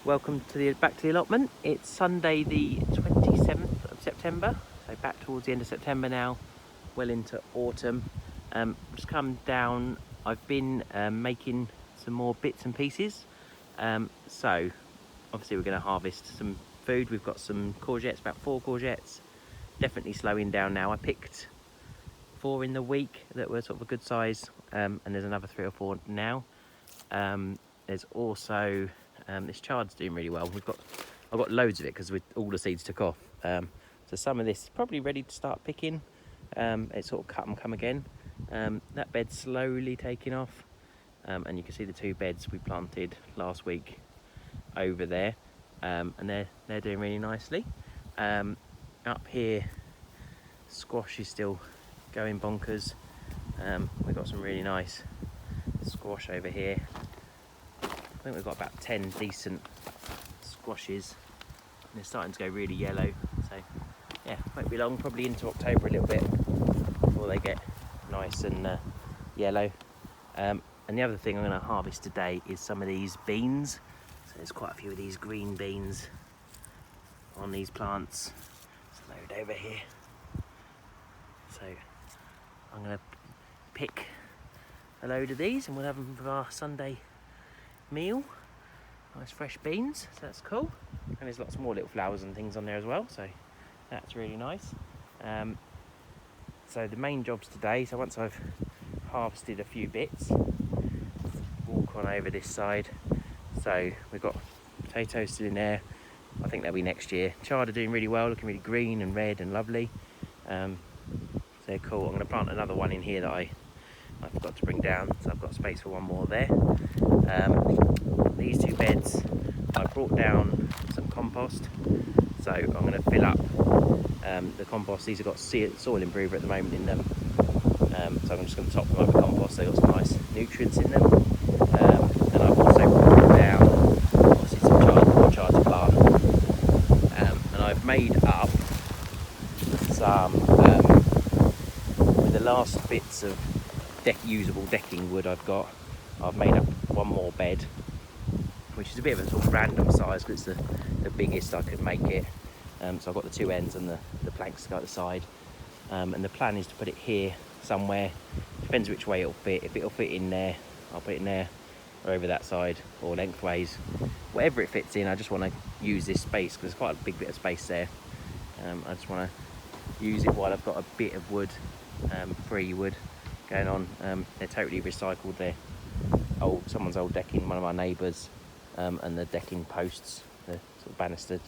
Welcome to back to the allotment. It's Sunday the 27th of September, so back towards the end of September now, well into autumn. Just come down, I've been making some more bits and pieces. So obviously we're going to harvest some food. We've got some courgettes, about 4 courgettes, definitely slowing down now. I picked 4 in the week that were sort of a good size, and there's another 3 or 4 now. There's also this chard's doing really well. I've got loads of it because all the seeds took off. So some of this is probably ready to start picking. It's sort of cut and come again. That bed's slowly taking off, and you can see the 2 beds we planted last week over there, and they're doing really nicely. Up here, squash is still going bonkers. We've got some really nice squash over here. I think we've got about 10 decent squashes, and they're starting to go really yellow. So yeah, won't be long, probably into October a little bit before they get nice and yellow. And the other thing I'm going to harvest today is some of these beans. So there's quite a few of these green beans on these plants. There's a load over here. So I'm going to pick a load of these and we'll have them for our Sunday meal. Nice fresh beans, so that's cool. And there's lots more little flowers and things on there as well, so that's really nice. So the main jobs today, so once I've harvested a few bits, walk on over this side. So we've got potatoes still in there. I think they'll be next year. Chard are doing really well, looking really green and red and lovely. So they're cool. I'm going to plant another one in here that I forgot to bring down, so I've got space for one more there. These 2 beds, I brought down some compost, so I'm going to fill up the compost. These have got soil improver at the moment in them, so I'm just going to top them up with compost. They've got some nice nutrients in them. And I've also brought down obviously some chard to plant, and I've made up some with the last bits of usable decking wood I've made up one more bed, which is a bit of a sort of random size because it's the biggest I could make it. So I've got the 2 ends and the planks to go at the side, and the plan is to put it here somewhere. Depends which way it'll fit. If it'll fit in there, I'll put it in there, or over that side, or lengthways, whatever it fits in. I just want to use this space because there's quite a big bit of space there. I just want to use it while I've got a bit of wood, free wood going on. They're totally recycled. They're someone's old decking, one of our neighbours, and the decking posts, the sort of banistered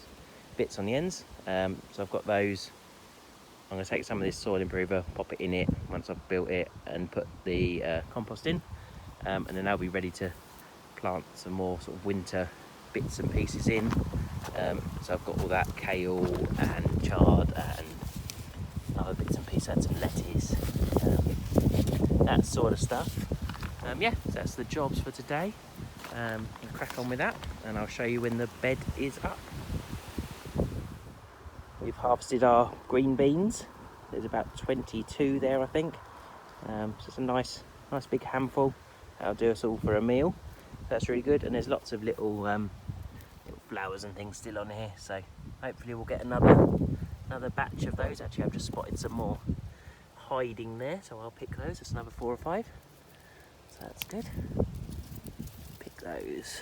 bits on the ends. So I've got those. I'm going to take some of this soil improver, pop it in it once I've built it, and put the compost in, and then I'll be ready to plant some more sort of winter bits and pieces in. So I've got all that kale and chard and other bits and pieces, and some lettuce, that sort of stuff. Yeah, so that's the jobs for today. I'll crack on with that, and I'll show you when the bed is up. We've harvested our green beans. There's about 22 there, I think. So it's a nice big handful. That'll do us all for a meal. That's really good, and there's lots of little flowers and things still on here. So hopefully we'll get another batch of those. Actually, I've just spotted some more hiding there, so I'll pick those. It's another 4 or 5. So that's good. Pick those.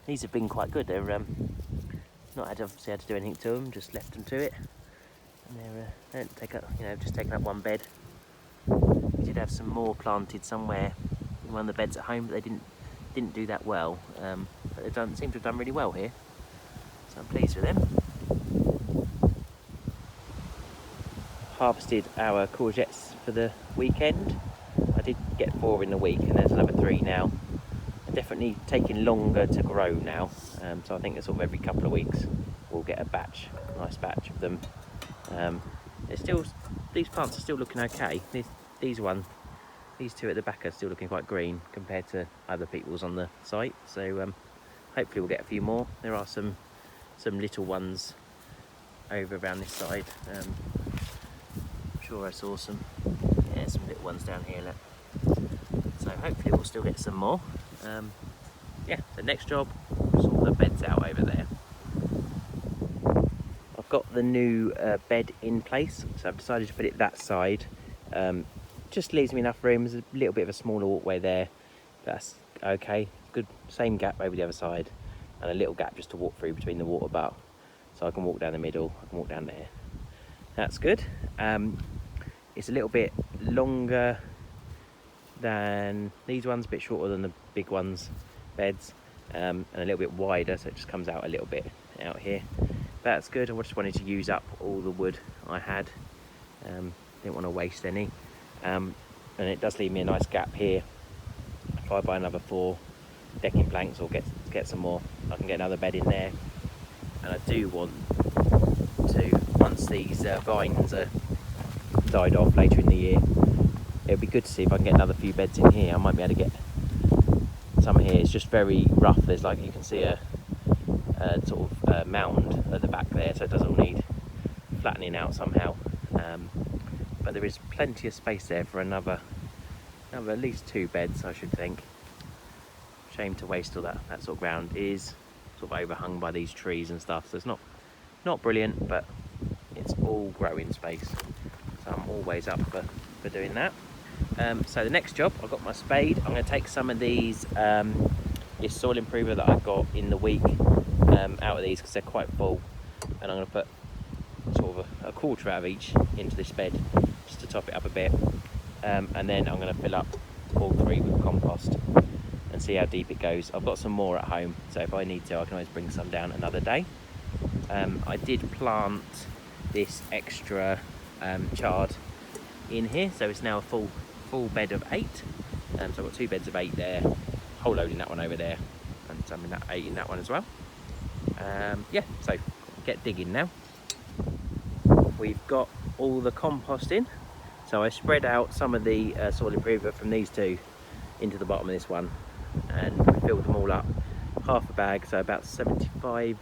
These have been quite good. They're not obviously had to do anything to them, just left them to it, and they don't take up, just taking up one bed. We did have some more planted somewhere in one of the beds at home, but they didn't do that well. But they seem to have done really well here, so I'm pleased with them. Harvested our courgettes for the weekend. I did get 4 in the week, and there's another 3 now. They're definitely taking longer to grow now, so I think it's sort of every couple of weeks we'll get a nice batch of them. These plants are still looking okay. These 2 at the back are still looking quite green compared to other people's on the site. So hopefully we'll get a few more. There are some little ones over around this side. I'm sure I saw some little ones down here. Look. So hopefully we'll still get some more. yeah, the next job, sort the beds out over there. I've got the new bed in place, so I've decided to put it that side. Just leaves me enough room. There's a little bit of a smaller walkway there, but that's okay. Good, same gap over the other side, and a little gap just to walk through between the water butt. So I can walk down the middle, I can walk down there. That's good. It's a little bit longer than these ones, a bit shorter than the big ones beds, and a little bit wider, so it just comes out a little bit out here. That's good. I just wanted to use up all the wood I had. Didn't want to waste any. And it does leave me a nice gap here. If I buy another 4 decking planks or get some more, I can get another bed in there. And I do want to, once these vines are died off later in the year, it'll be good to see if I can get another few beds in here. I might be able to get some here. It's just very rough. There's, like, you can see a sort of mound at the back there, so it does all need flattening out somehow. But there is plenty of space there for another at least 2 beds, I should think. Shame to waste all that sort of ground. It is sort of overhung by these trees and stuff, so it's not brilliant, but it's all growing space, so I'm always up for doing that. So the next job, I've got my spade. I'm going to take some of these this soil improver that I got in the week out of these, because they're quite full, and I'm going to put sort of a quarter out of each into this bed just to top it up a bit, and then I'm going to fill up all 3 with compost and see how deep it goes. I've got some more at home, so if I need to I can always bring some down another day. I did plant this extra chard in here, so it's now a full bed of 8. So I've got 2 beds of 8 there, whole load in that one over there, and some in that 8 in that one as well. Yeah, so get digging now. We've got all the compost in, so I spread out some of the soil improver from these 2 into the bottom of this one, and we filled them all up. Half a bag, so about 75,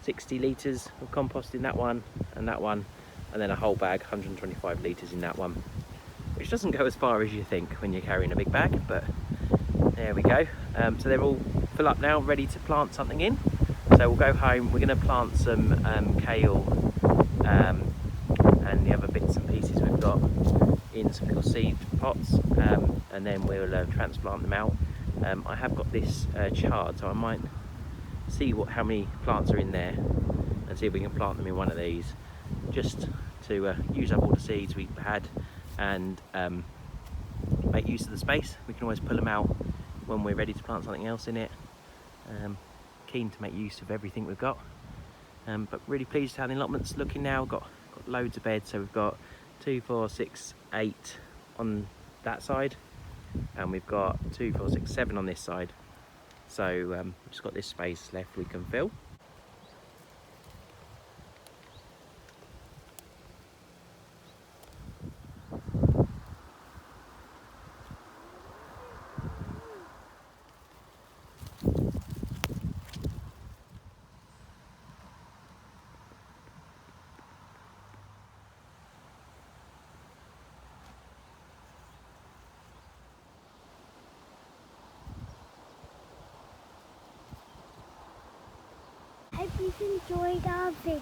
60 litres of compost in that one, and then a whole bag, 125 litres in that one, which doesn't go as far as you think when you're carrying a big bag, but there we go. So they're all full up now, ready to plant something in. So we'll go home, we're going to plant some kale and the other bits and pieces we've got in some little seed pots, and then we'll transplant them out. I have got this chard, so I might see how many plants are in there and see if we can plant them in one of these, just to use up all the seeds we had and make use of the space. We can always pull them out when we're ready to plant something else in it. Keen to make use of everything we've got, but really pleased how the allotment's looking now. Got loads of beds, so we've got 2, 4, 6, 8 on that side, and we've got 2, 4, 6, 7 on this side. So we've just got this space left we can fill. Hope you've enjoyed our video.